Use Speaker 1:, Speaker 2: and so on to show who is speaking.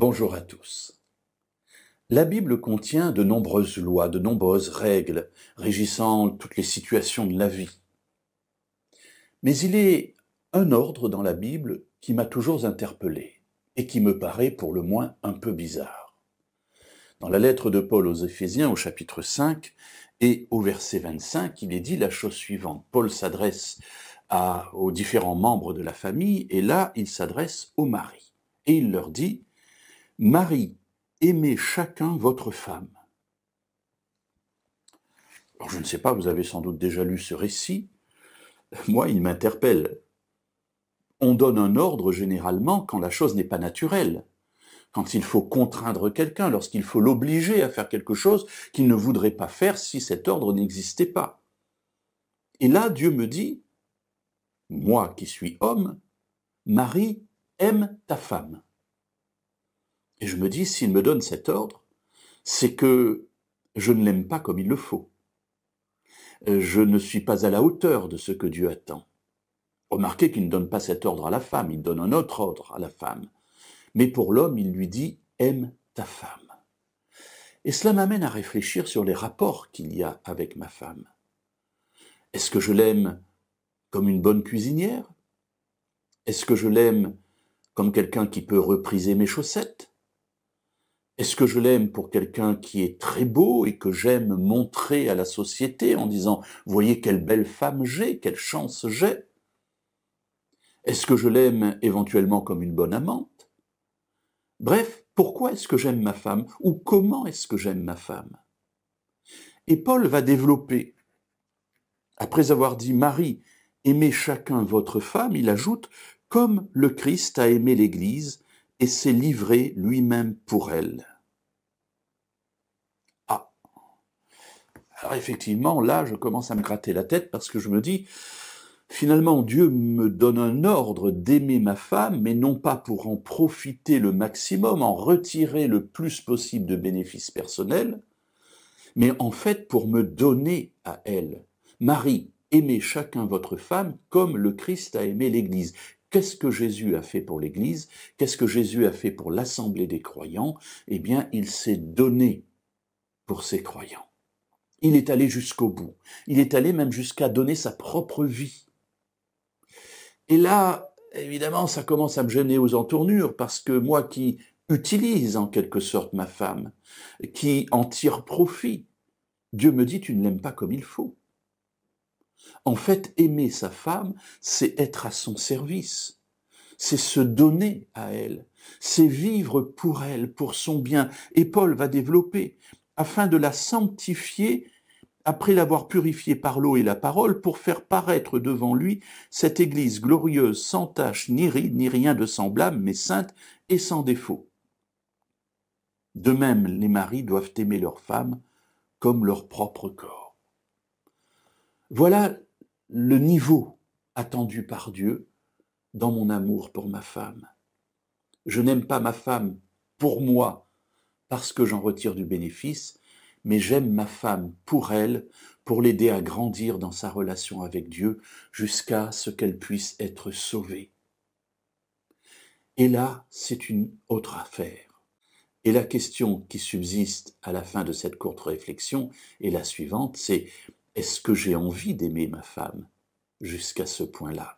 Speaker 1: Bonjour à tous. La Bible contient de nombreuses lois, de nombreuses règles régissant toutes les situations de la vie. Mais il est un ordre dans la Bible qui m'a toujours interpellé et qui me paraît pour le moins un peu bizarre. Dans la lettre de Paul aux Éphésiens au chapitre 5 et au verset 25, il est dit la chose suivante. Paul s'adresse aux différents membres de la famille et là, il s'adresse aux maris. Et il leur dit « Marie, aimez chacun votre femme. » Alors je ne sais pas, vous avez sans doute déjà lu ce récit. Moi, il m'interpelle. On donne un ordre généralement quand la chose n'est pas naturelle, quand il faut contraindre quelqu'un, lorsqu'il faut l'obliger à faire quelque chose qu'il ne voudrait pas faire si cet ordre n'existait pas. Et là, Dieu me dit, moi qui suis homme, Marie, aime ta femme. Et je me dis, s'il me donne cet ordre, c'est que je ne l'aime pas comme il le faut. Je ne suis pas à la hauteur de ce que Dieu attend. Remarquez qu'il ne donne pas cet ordre à la femme, il donne un autre ordre à la femme. Mais pour l'homme, il lui dit « aime ta femme ». Et cela m'amène à réfléchir sur les rapports qu'il y a avec ma femme. Est-ce que je l'aime comme une bonne cuisinière? Est-ce que je l'aime comme quelqu'un qui peut repriser mes chaussettes? Est-ce que je l'aime pour quelqu'un qui est très beau et que j'aime montrer à la société en disant « voyez quelle belle femme j'ai, quelle chance j'ai » ? Est-ce que je l'aime éventuellement comme une bonne amante? Bref, pourquoi est-ce que j'aime ma femme? Ou comment est-ce que j'aime ma femme? Et Paul va développer. Après avoir dit « Marie, aimez chacun votre femme », il ajoute « comme le Christ a aimé l'Église et s'est livré lui-même pour elle ». Ah, alors effectivement, là, je commence à me gratter la tête parce que je me dis finalement, Dieu me donne un ordre d'aimer ma femme, mais non pas pour en profiter le maximum, en retirer le plus possible de bénéfices personnels, mais en fait pour me donner à elle. Marie, aimez chacun votre femme comme le Christ a aimé l'Église. Qu'est-ce que Jésus a fait pour l'Église? Qu'est-ce que Jésus a fait pour l'assemblée des croyants? Eh bien, il s'est donné pour ses croyants. Il est allé jusqu'au bout. Il est allé même jusqu'à donner sa propre vie. Et là, évidemment, ça commence à me gêner aux entournures parce que moi qui utilise en quelque sorte ma femme, qui en tire profit, Dieu me dit, tu ne l'aimes pas comme il faut. En fait, aimer sa femme, c'est être à son service, c'est se donner à elle, c'est vivre pour elle, pour son bien. Et Paul va développer, afin de la sanctifier, après l'avoir purifiée par l'eau et la parole, pour faire paraître devant lui cette Église glorieuse, sans tache, ni ride, ni rien de semblable, mais sainte et sans défaut. De même, les maris doivent aimer leurs femmes comme leur propre corps. Voilà le niveau attendu par Dieu dans mon amour pour ma femme. Je n'aime pas ma femme pour moi parce que j'en retire du bénéfice, mais j'aime ma femme pour elle, pour l'aider à grandir dans sa relation avec Dieu jusqu'à ce qu'elle puisse être sauvée. Et là, c'est une autre affaire. Et la question qui subsiste à la fin de cette courte réflexion est la suivante, c'est est-ce que j'ai envie d'aimer ma femme jusqu'à ce point-là?